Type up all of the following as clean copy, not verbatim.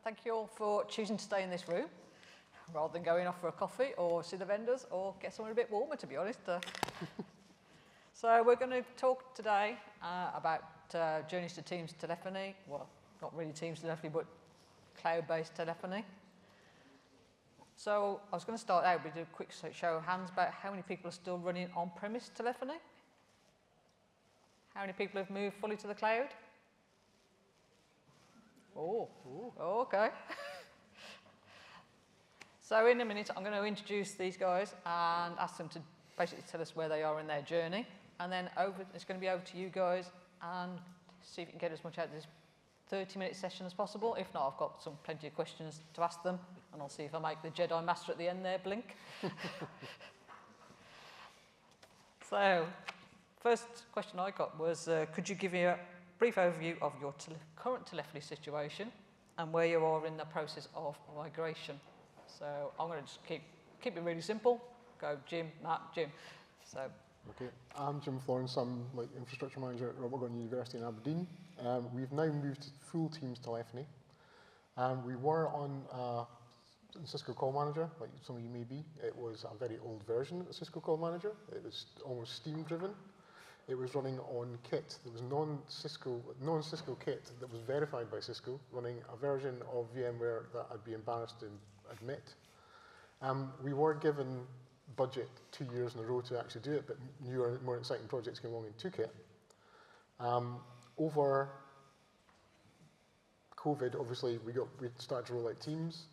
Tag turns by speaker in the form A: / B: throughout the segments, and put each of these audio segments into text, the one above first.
A: thank you all for choosing to stay in this room rather than going off for a coffee or see the vendors or get somewhere a bit warmer, to be honest. So we're going to talk today about journeys to Teams telephony. Well, not really Teams telephony, but cloud-based telephony. So I was going to start out with a quick show of hands about how many people are still running on-premise telephony. How many people have moved fully to the cloud? Oh, okay. So in a minute, I'm going to introduce these guys and ask them to basically tell us where they are in their journey. And then it's going to be over to you guys and see if you can get as much out of this 30-minute session as possible. If not, I've got plenty of questions to ask them, and I'll see if I make the Jedi Master at the end there blink. So, first question I got was, could you give me a brief overview of your current telephony situation and where you are in the process of migration? So, I'm going to just keep it really simple. Go Jim, Matt, Jim. So.
B: Okay, I'm Jim Florence. I'm infrastructure manager at Robert Gordon University in Aberdeen. We've now moved to full Teams telephony. We were on Cisco Call Manager, like some of you may be. It was a very old version of Cisco Call Manager. It was almost Steam driven. It was running on kit. There was non-Cisco kit that was verified by Cisco, running a version of VMware that I'd be embarrassed to admit. We were given budget 2 years in a row to actually do it, but newer, more exciting projects came along and took it. Over COVID, obviously, we started to roll out Teams.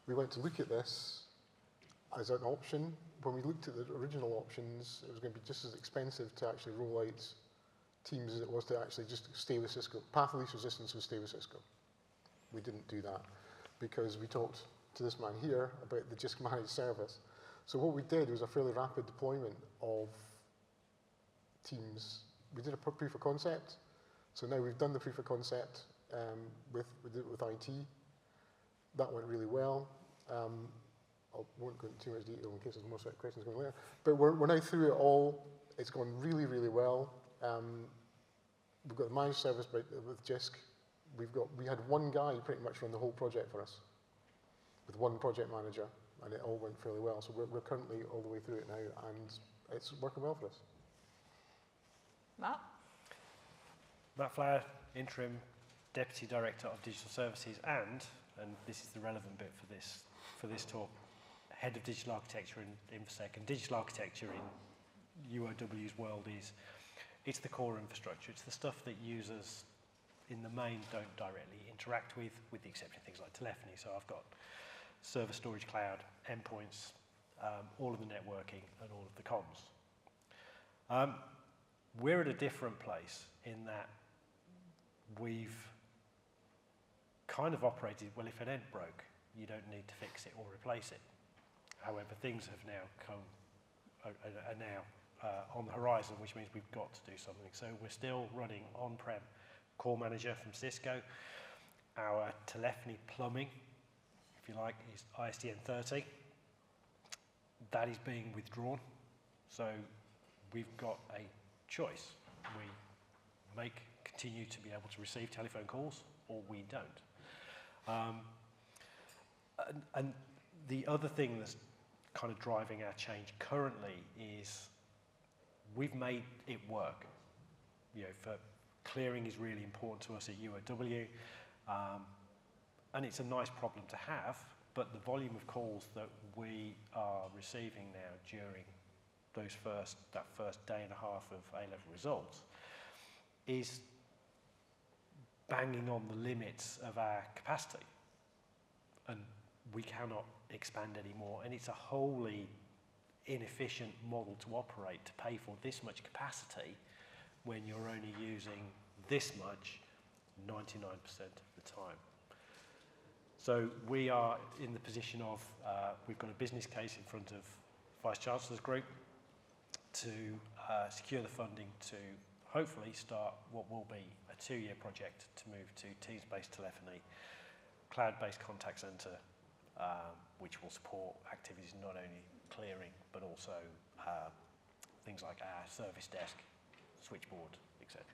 B: We went to look at this as an option. When we looked at the original options, it was going to be just as expensive to actually roll out Teams as it was to actually just stay with Cisco. Path of least resistance was stay with Cisco. We didn't do that because we talked to this man here about the just managed service. So what we did was a fairly rapid deployment of Teams. We did a proof of concept. So now we've done the proof of concept with IT. That went really well. I won't go into too much detail in case there's more questions going later. But we're now through it all. It's gone really, really well. We've got the managed service with JISC. We had one guy pretty much run the whole project for us with one project manager. And it all went fairly well. So we're currently all the way through it now, and it's working well for us.
A: Matt?
C: Matt Flower, Interim Deputy Director of Digital Services, and this is the relevant bit for this talk, Head of Digital Architecture in InfoSec. And digital architecture in UOW's world it's the core infrastructure. It's the stuff that users in the main don't directly interact with the exception of things like telephony. So I've got server, storage, cloud, endpoints, all of the networking and all of the comms. We're at a different place in that we've kind of operated, well, if an end broke, you don't need to fix it or replace it. However, things have now are now on the horizon, which means we've got to do something. So we're still running on-prem Call Manager from Cisco. Our telephony plumbing, if you like, is ISDN 30. That is being withdrawn. So we've got a choice. We continue to be able to receive telephone calls, or we don't. And the other thing that's kind of driving our change currently is we've made it work. For clearing is really important to us at UOW. And it's a nice problem to have, but the volume of calls that we are receiving now during that first day and a half of A-level results is banging on the limits of our capacity. And we cannot expand anymore. And it's a wholly inefficient model to operate, to pay for this much capacity when you're only using this much 99% of the time. So we are in the position of, we've got a business case in front of Vice Chancellor's Group to secure the funding to hopefully start what will be a 2-year project to move to Teams-based telephony, cloud-based contact center, which will support activities not only clearing, but also things like our service desk, switchboard, etc.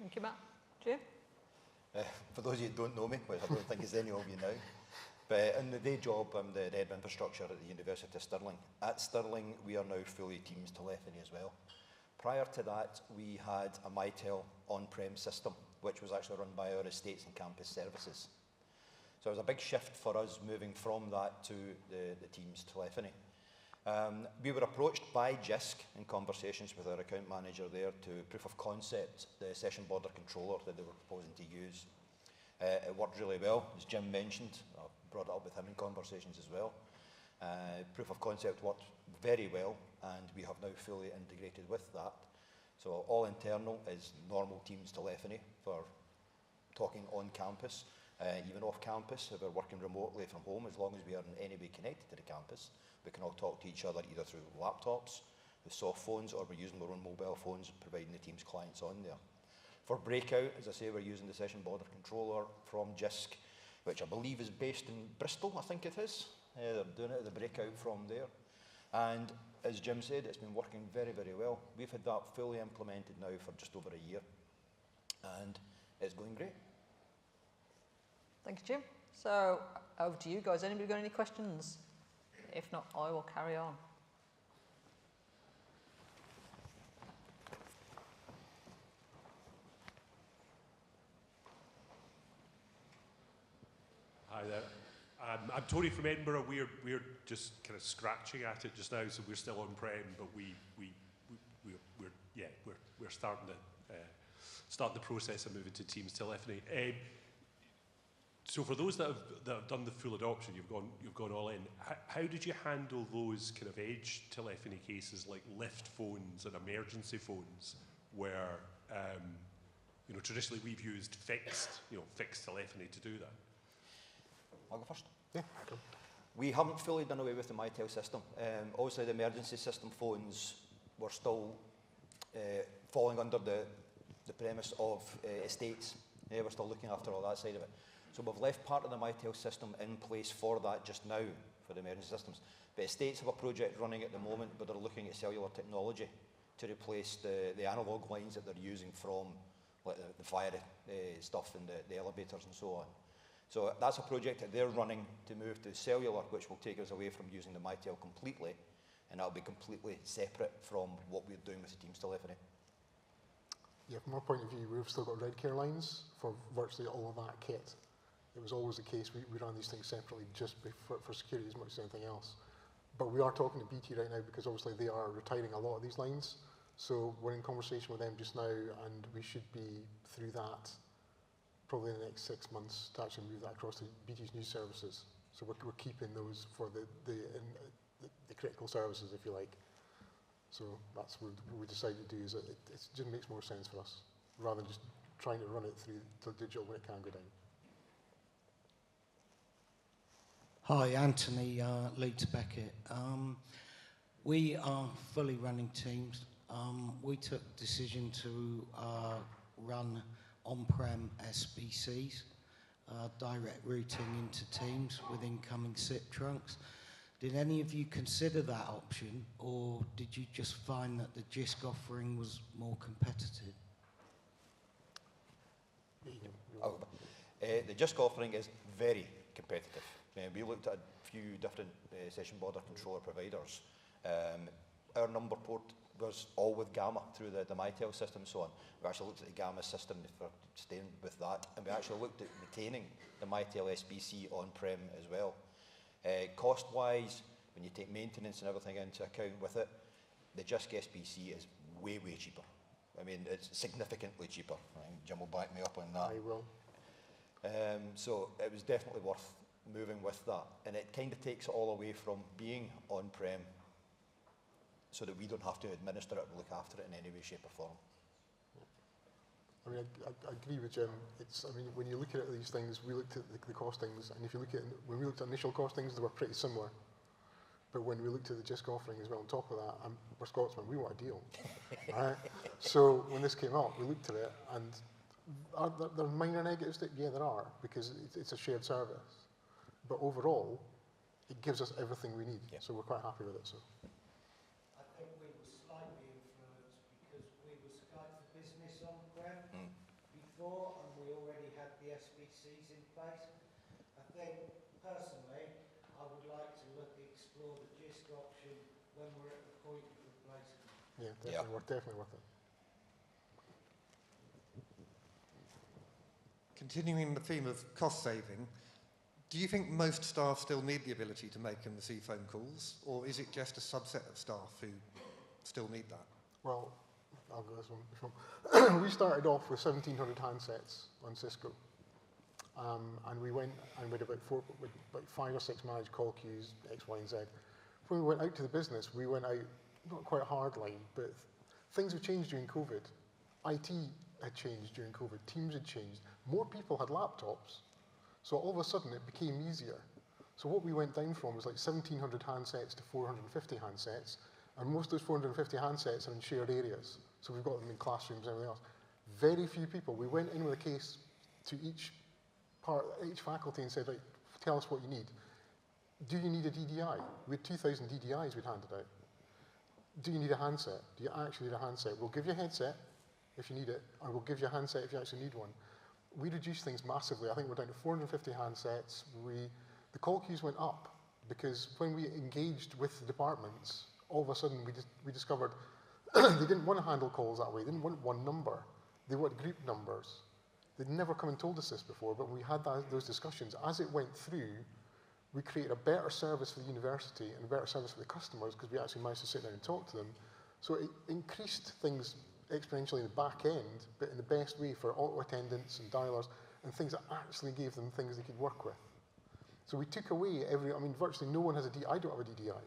A: Thank you, Matt. Jim?
D: For those of you who don't know me, which I don't think is any of you now, but in the day job, I'm the head of infrastructure at the University of Stirling. At Stirling, we are now fully Teams telephony as well. Prior to that, we had a Mitel on-prem system, which was actually run by our estates and campus services. So it was a big shift for us moving from that to the Teams telephony. We were approached by JISC in conversations with our account manager there to proof of concept the session border controller that they were proposing to use. It worked really well, as Jim mentioned. I brought it up with him in conversations as well. Proof of concept worked very well, and we have now fully integrated with that. So all internal is normal Teams telephony for talking on campus, even off campus. If we're working remotely from home, as long as we are in any way connected to the campus, we can all talk to each other either through laptops, with soft phones, or we're using our own mobile phones, providing the Teams clients on there. For breakout, as I say, we're using the session border controller from JISC, which I believe is based in Bristol, I think it is. They're doing it at the breakout from there. And as Jim said, it's been working very, very well. We've had that fully implemented now for just over a year, and it's going great.
A: Thank you, Jim. So over to you guys. Anybody got any questions? If not, I will carry on.
E: Hi there. I'm Tony from Edinburgh. We're just kind of scratching at it just now, so we're still on-prem, but we're starting the process of moving to Teams telephony. So for those that have done the full adoption, you've gone all in. How did you handle those kind of edge telephony cases like lift phones and emergency phones, where traditionally we've used fixed telephony to do that?
D: I'll go first.
B: Yeah.
D: We haven't fully done away with the Mitel system. Obviously, the emergency system phones were still falling under the premise of estates. We're still looking after all that side of it. So we've left part of the Mitel system in place for that just now, for the emergency systems. But estates have a project running at the moment, but they're looking at cellular technology to replace the analogue lines that they're using from like the fire stuff and the elevators and so on. So that's a project that they're running to move to cellular, which will take us away from using the Mitel completely, and that'll be completely separate from what we're doing with the Teams telephony.
B: Yeah, from our point of view, we've still got red care lines for virtually all of that kit. It was always the case we ran these things separately just for security as much as anything else. But we are talking to BT right now because obviously they are retiring a lot of these lines. So we're in conversation with them just now, and we should be through that probably in the next 6 months to actually move that across to BT's new services. So we're keeping those for the critical services, if you like. So that's what we decided to do. Is it just makes more sense for us rather than just trying to run it through to digital when it can go down.
F: Hi, Anthony, Leeds Beckett. We are fully running Teams. We took the decision to run on-prem SBCs, direct routing into Teams with incoming SIP trunks. Did any of you consider that option, or did you just find that the JISC offering was more competitive?
D: The JISC offering is very competitive. We looked at a few different session border controller providers. Our number port was all with Gamma through the Mitel system and so on. We actually looked at the Gamma system for staying with that, and we actually looked at retaining the Mitel SBC on-prem as well. Cost-wise, when you take maintenance and everything into account with it, the JISC SBC is way, way cheaper. I mean, it's significantly cheaper. I think Jim will back me up on that.
B: I will.
D: So it was definitely worth moving with that. And it kind of takes it all away from being on-prem so that we don't have to administer it or look after it in any way, shape or form.
B: I mean, I agree with Jim. When you look at these things, we looked at the costings, and if you look at, when we looked at initial costings, they were pretty similar. But when we looked at the JISC offering as well on top of that, and we're Scotsmen, we want a deal. Right? So when this came up, we looked at it, and there are minor negatives that, yeah, there are, because it's a shared service. But overall, it gives us everything we need, so we're quite happy with it. So.
F: I think we were slightly influenced because we were Skype for Business on-prem before, and we already had the SBCs in place. I think, personally, I would like to explore the GISC option when we're at the point of replacement.
B: Yeah, definitely worth it.
G: Continuing the theme of cost saving, do you think most staff still need the ability to make and receive phone calls, or is it just a subset of staff who still need that?
B: Well, I'll go this one. We started off with 1,700 handsets on Cisco. And we went and we had about 5 or 6 managed call queues, X, Y, and Z. When we went out to the business, we went out, not quite hardline, but things have changed during COVID. IT had changed during COVID, Teams had changed. More people had laptops, so all of a sudden it became easier. So what we went down from was like 1,700 handsets to 450 handsets, and most of those 450 handsets are in shared areas. So we've got them in classrooms and everything else. Very few people. We went in with a case to each faculty and said, right, tell us what you need. Do you need a DDI? We had 2,000 DDIs we'd handed out. Do you need a handset? Do you actually need a handset? We'll give you a headset if you need it, or we'll give you a handset if you actually need one. We reduced things massively. I think we're down to 450 handsets. The call queues went up because when we engaged with the departments, all of a sudden we discovered they didn't want to handle calls that way. They didn't want one number. They wanted group numbers. They'd never come and told us this before, but we had those discussions. As it went through, we created a better service for the university and a better service for the customers because we actually managed to sit down and talk to them. So it increased things exponentially in the back end, but in the best way for auto attendants and dialers and things that actually gave them things they could work with. So we took away virtually no one has a DDI. I don't have a DDI.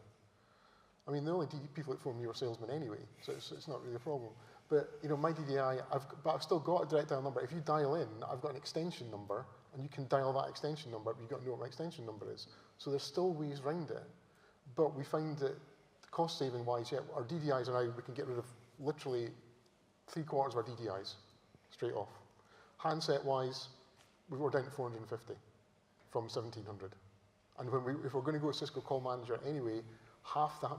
B: I mean, the only people that phone me are salesmen anyway, so it's not really a problem. But my DDI, I've still got a direct dial number. If you dial in, I've got an extension number, and you can dial that extension number, but you've got to know what my extension number is. So there's still ways around it. But we find that cost saving wise, yeah, our DDIs are now, we can get rid of literally 3/4 of our DDIs straight off. Handset wise, we were down to 450 from 1,700. And if we're going to go to Cisco Call Manager anyway,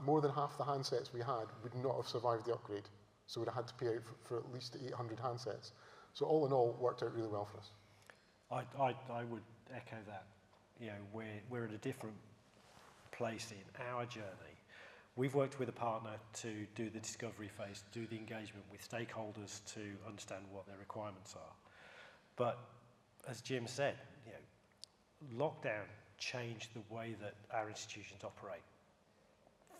B: more than half the handsets we had would not have survived the upgrade. So we'd have had to pay out for at least 800 handsets. So all in all, it worked out really well for us.
C: I would echo that. We're at a different place in our journey. We've worked with a partner to do the discovery phase, do the engagement with stakeholders to understand what their requirements are. But as Jim said, lockdown changed the way that our institutions operate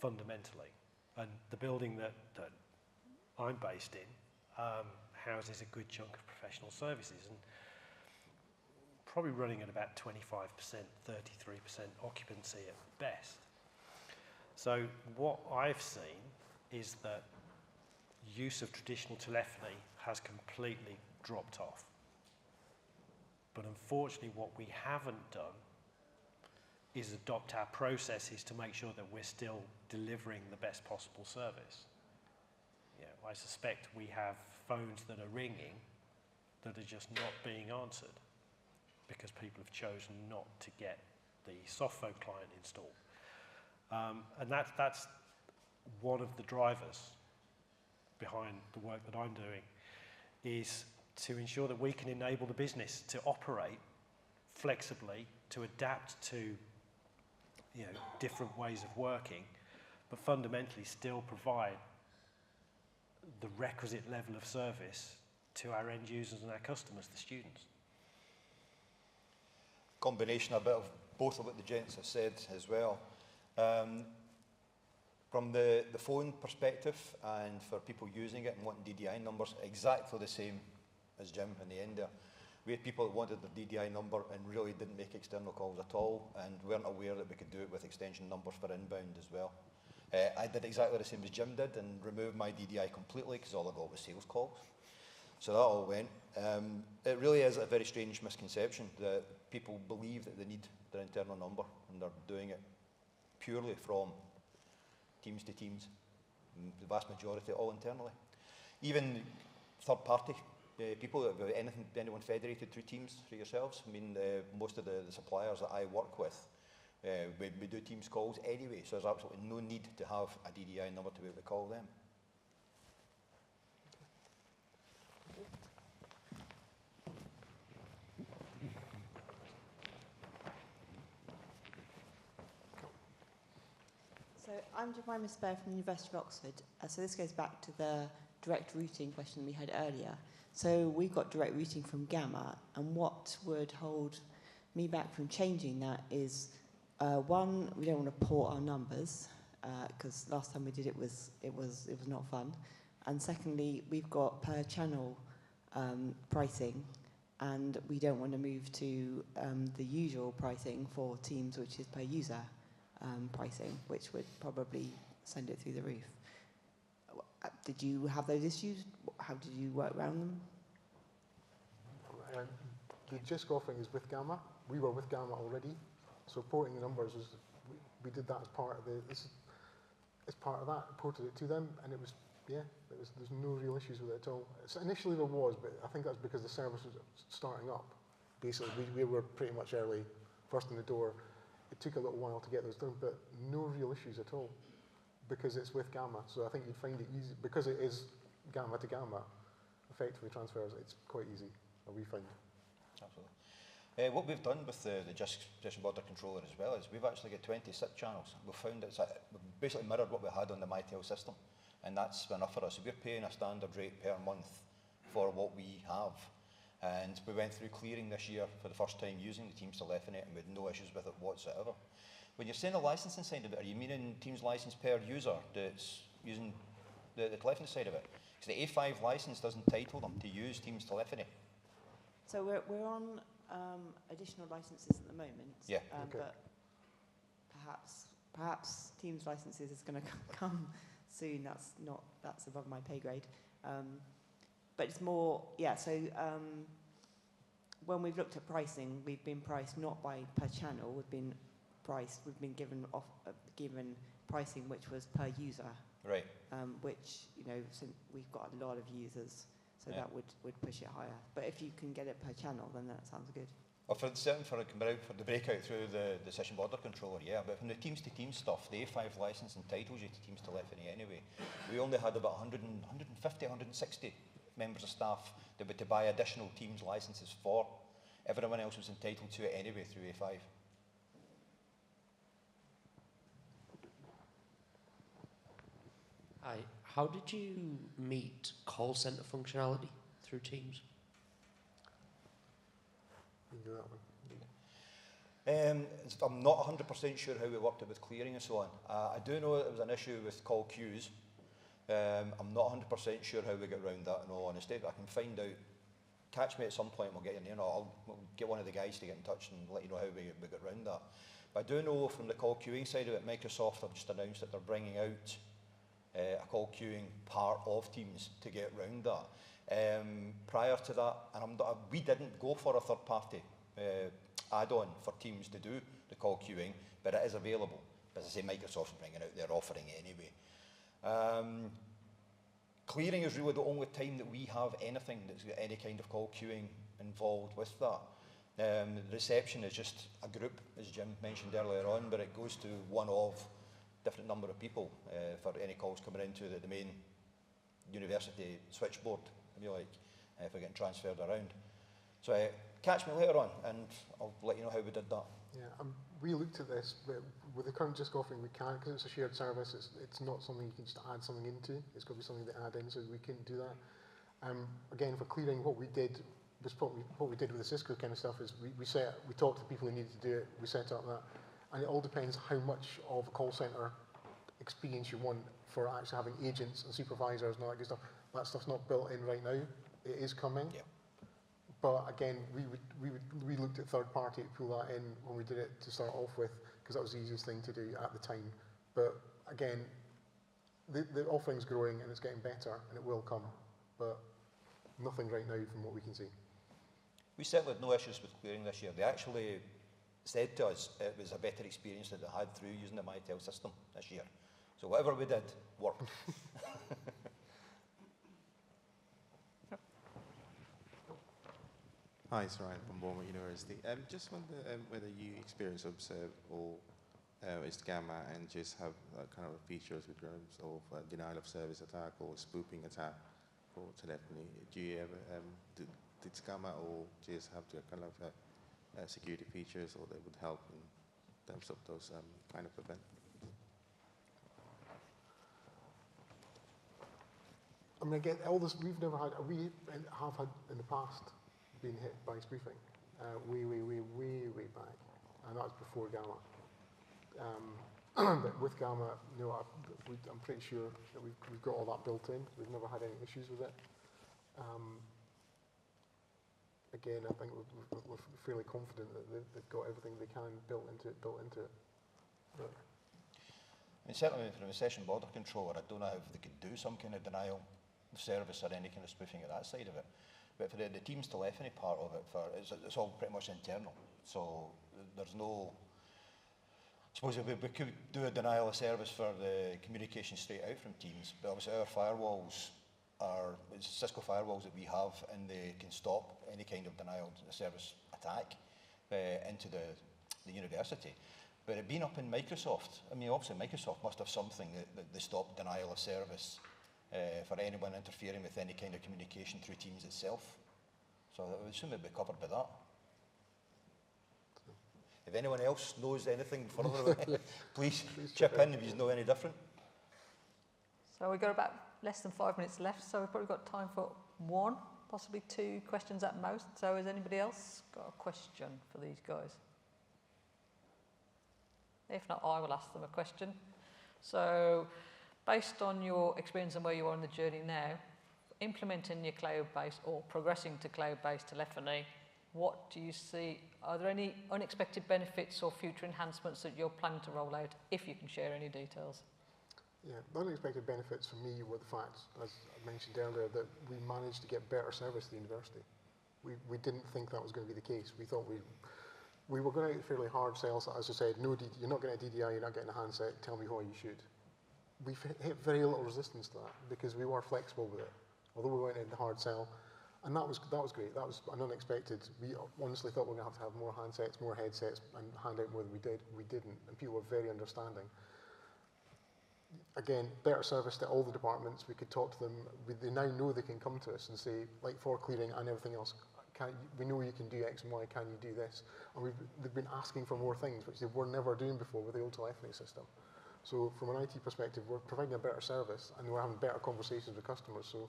C: fundamentally. And the building that I'm based in houses a good chunk of professional services and probably running at about 25%, 33% occupancy at best. So what I've seen is that use of traditional telephony has completely dropped off. But unfortunately, what we haven't done is adopt our processes to make sure that we're still delivering the best possible service. I suspect we have phones that are ringing that are just not being answered because people have chosen not to get the soft phone client installed. And that's one of the drivers behind the work that I'm doing, is to ensure that we can enable the business to operate flexibly, to adapt to different ways of working, but fundamentally still provide the requisite level of service to our end users and our customers, the students.
D: Combination a bit of both of what the gents have said as well. From the phone perspective and for people using it and wanting DDI numbers, exactly the same as Jim in the end there. We had people that wanted the DDI number and really didn't make external calls at all and weren't aware that we could do it with extension numbers for inbound as well. I did exactly the same as Jim did and removed my DDI completely because all I got was sales calls. So that all went. It really is a very strange misconception that people believe that they need their internal number and they're doing it purely from teams to teams, the vast majority all internally. Even third party people, anyone federated through Teams for yourselves. I mean, most of the suppliers that I work with, we do Teams calls anyway, so there's absolutely no need to have a DDI number to be able to call them.
H: So I'm Jemima Spare from the University of Oxford. So this goes back to the direct routing question we had earlier. So we've got direct routing from Gamma, and what would hold me back from changing that is, one, we don't want to port our numbers, because last time we did it was not fun. And secondly, we've got per channel pricing, and we don't want to move to the usual pricing for Teams, which is per user pricing, which would probably send it through the roof. Did you have those issues? How did you work around them?
B: The JISC offering is with Gamma. We were with Gamma already, so porting the numbers was we did that as part of as part of that. Ported it to them, and it was there's no real issues with it at all. So initially there was, but I think that's because the service was starting up. Basically, we were pretty much early, first in the door. It took a little while to get those done, but no real issues at all because it's with Gamma. So I think you'd find it easy because it is Gamma to Gamma. Effectively transfers. It's quite easy. We find.
D: Absolutely. What we've done with the JISC border controller as well is we've actually got 20 SIP channels. We've found we've basically mirrored what we had on the MyTel system, and that's enough for us. We're paying a standard rate per month for what we have. And we went through clearing this year for the first time using the Teams telephony, and we had no issues with it whatsoever. When you're saying the licensing side of it, are you meaning Teams license per user that's using the telephony side of it? Because the A5 license doesn't entitle them to use Teams telephony.
H: So we're on additional licenses at the moment.
D: Yeah.
B: Okay.
H: But perhaps Teams licenses is going to come soon. That's above my pay grade. But it's more, so when we've looked at pricing, we've been priced not by per channel. We've been given pricing which was per user.
D: Right.
H: Which since we've got a lot of users, so that would push it higher. But if you can get it per channel, then that sounds good.
D: Well, for the breakout through the session border controller, but from the Teams to Teams stuff, the A5 license entitles you to Teams telephony anyway. We only had about 150, 160 members of staff that were to buy additional Teams licenses for. Everyone else was entitled to it anyway through A5.
I: Hi, how did you meet call centre functionality through Teams?
B: You can do that one.
D: I'm not 100% sure how we worked it with clearing and so on. I do know that there was an issue with call queues. I'm not 100% sure how we get around that, in all honesty. I can find out. Catch me at some point, we'll get your name. We'll get one of the guys to get in touch and let you know how we get around that. But I do know from the call queuing side of it, Microsoft have just announced that they're bringing out a call queuing part of Teams to get around that. Prior to that, and we didn't go for a third-party add-on for Teams to do the call queuing, but it is available. As I say, Microsoft's bringing out their offering anyway. Clearing is really the only time that we have anything that's got any kind of call queuing involved with that. The reception is just a group, as Jim mentioned earlier on, but it goes to one of different number of people for any calls coming into the main university switchboard, if you like, if we're getting transferred around. So catch me later on and I'll let you know how we did that.
B: Yeah, we looked at this, but with the current JISC offering, we can't, because it's a shared service, it's not something you can just add something into. It's got to be something to add in, so we couldn't do that. Again, for clearing, what we did was what we did with the Cisco kind of stuff is we talked to people who needed to do it, we set up that, and it all depends how much of a call centre experience you want for actually having agents and supervisors and all that good stuff. That stuff's not built in right now. It is coming.
D: Yeah.
B: But again, we looked at third party to pull that in when we did it to start off with, because that was the easiest thing to do at the time. But again, the offering's growing and it's getting better and it will come, but nothing right now from what we can see.
D: We certainly had no issues with clearing this year. They actually said to us it was a better experience that they had through using the MyTel system this year. So whatever we did worked.
J: Hi, it's Ryan from Bournemouth University. Just wonder whether you experience Observe or is Gamma and just have kind of features with terms of denial of service attack or spoofing attack for telephony. Do you ever did Gamma or just have to kind of security features or that would help in terms of those kind of events?
B: I mean, again, all this, we have had in the past been hit by spoofing, way back, and that's before Gamma. But with Gamma, no, I'm pretty sure that we've got all that built in. We've never had any issues with it. Again, I think we're fairly confident that they've got everything they can built into it. But
D: I mean, certainly from a session border controller, I don't know if they could do some kind of denial of service or any kind of spoofing at that side of it. But for the Teams telephony part of it, it's all pretty much internal. So there's no... I suppose we could do a denial of service for the communication straight out from Teams, but obviously our firewalls it's Cisco firewalls that we have, and they can stop any kind of denial of service attack into the university. But it being up in Microsoft, I mean, obviously Microsoft must have something that they stop denial of service for anyone interfering with any kind of communication through Teams itself. So I would assume it'd be covered by that. If anyone else knows anything further about it, please chip in if you know any different.
A: So we've got about less than 5 minutes left, so we've probably got time for one, possibly two questions at most. So has anybody else got a question for these guys? If not, I will ask them a question. So based on your experience and where you are in the journey now, implementing your cloud-based or progressing to cloud-based telephony, what do you see? Are there any unexpected benefits or future enhancements that you're planning to roll out, if you can share any details?
B: yeah, the unexpected benefits for me were the fact, as I mentioned earlier, that we managed to get better service at the university. We didn't think that was going to be the case. We thought we were going to get fairly hard sales. As I said, no, you're not getting a DDI, you're not getting a handset, tell me why you should. We've hit very little resistance to that because we were flexible with it. Although we went in the hard sell, and that was great. That was an unexpected. We honestly thought we were going to have more handsets, more headsets, and hand out more than we did. We didn't, and people were very understanding. Again, better service to all the departments. We could talk to them. They now know they can come to us and say, like for clearing and everything else, we know you can do X and Y, can you do this? And they've been asking for more things, which they were never doing before with the old telephony system. So from an IT perspective, we're providing a better service and we're having better conversations with customers. So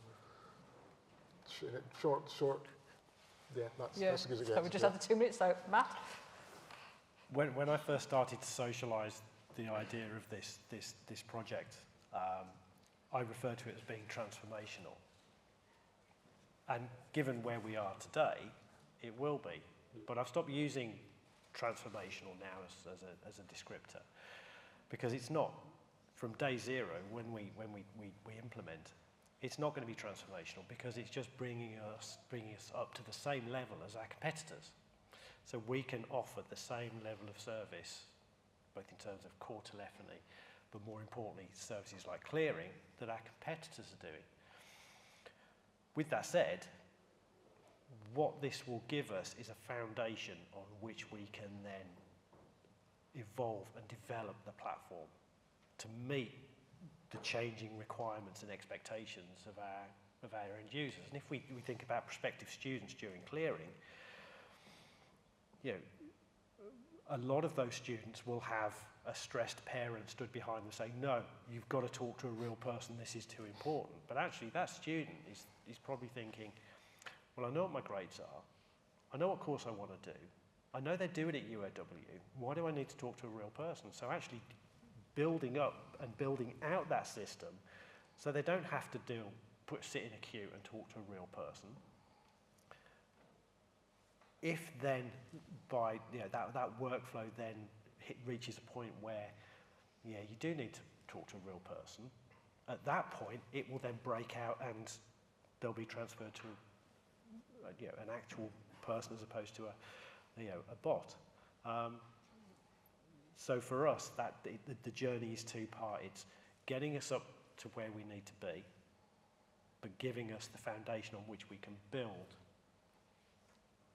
B: short, yeah, that's as good as it gets.
A: So we just had the 2 minutes, so Matt?
C: When I first started to socialise the idea of this project, I refer to it as being transformational. And given where we are today, it will be. But I've stopped using transformational now as a descriptor, because it's not. From day zero, when we implement, it's not going to be transformational because it's just bringing us up to the same level as our competitors. So we can offer the same level of service, both in terms of core telephony, but more importantly, services like clearing that our competitors are doing. With that said, what this will give us is a foundation on which we can then evolve and develop the platform to meet the changing requirements and expectations of our end users. And if we think about prospective students during clearing, you know, a lot of those students will have a stressed parent stood behind them saying, no, you've got to talk to a real person, this is too important. But actually that student is probably thinking, well, I know what my grades are, I know what course I want to do, I know they do it at UAW, why do I need to talk to a real person? So actually building up and building out that system so they don't have to sit in a queue and talk to a real person. If then by that workflow then reaches a point where you do need to talk to a real person, at that point it will then break out and they'll be transferred to an actual person as opposed to a bot. So for us, the journey is two-part. It's getting us up to where we need to be, but giving us the foundation on which we can build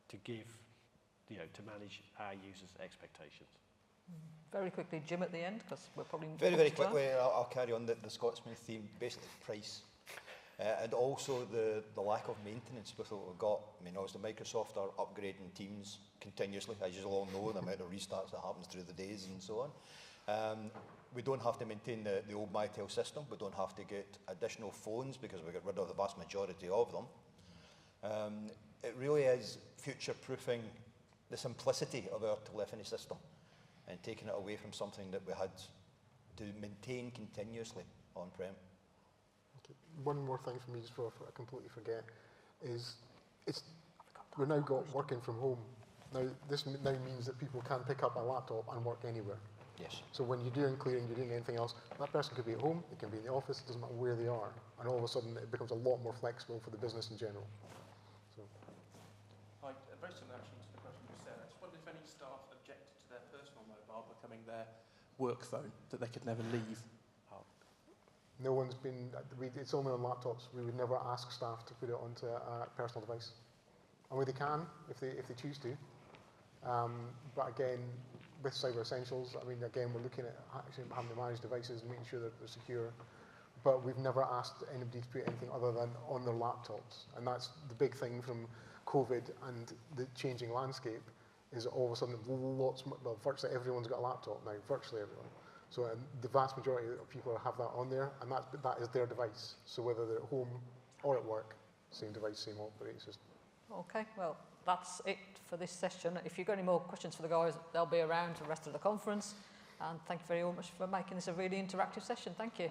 C: to to manage our users' expectations.
A: Very quickly, Jim at the end, because we're probably...
D: Very quickly, I'll carry on the Scotsman theme, basically price. And also the lack of maintenance with what we've got. I mean, obviously Microsoft are upgrading Teams continuously, as you all know, the amount of restarts that happens through the days and so on. We don't have to maintain the old MyTel system. We don't have to get additional phones because we got rid of the vast majority of them. It really is future-proofing the simplicity of our telephony system and taking it away from something that we had to maintain continuously on-prem.
B: Okay. One more thing for me, just before I completely forget, is we've now got working from home. Now, this now means that people can pick up a laptop and work anywhere.
D: Yes.
B: So when you're doing clearing, you're doing anything else, that person could be at home, it can be in the office, it doesn't matter where they are. And all of a sudden, it becomes a lot more flexible for the business in general. So.
K: Hi, very similar actually to the question you said. I just wondered if any staff objected to their personal mobile becoming their work phone, that they could never leave.
B: No one's been, it's only on laptops. We would never ask staff to put it onto a personal device. I mean, they can if they choose to. But again, with Cyber Essentials, I mean, again, we're looking at actually having to manage devices and making sure that they're secure. But we've never asked anybody to put anything other than on their laptops. And that's the big thing from COVID and the changing landscape, is all of a sudden virtually everyone's got a laptop now, virtually everyone. So the vast majority of people have that on there, and that is their device. So whether they're at home or at work, same device, same operating system.
A: Okay, well, that's it for this session. If you've got any more questions for the guys, they'll be around for the rest of the conference. And thank you very much for making this a really interactive session. Thank you.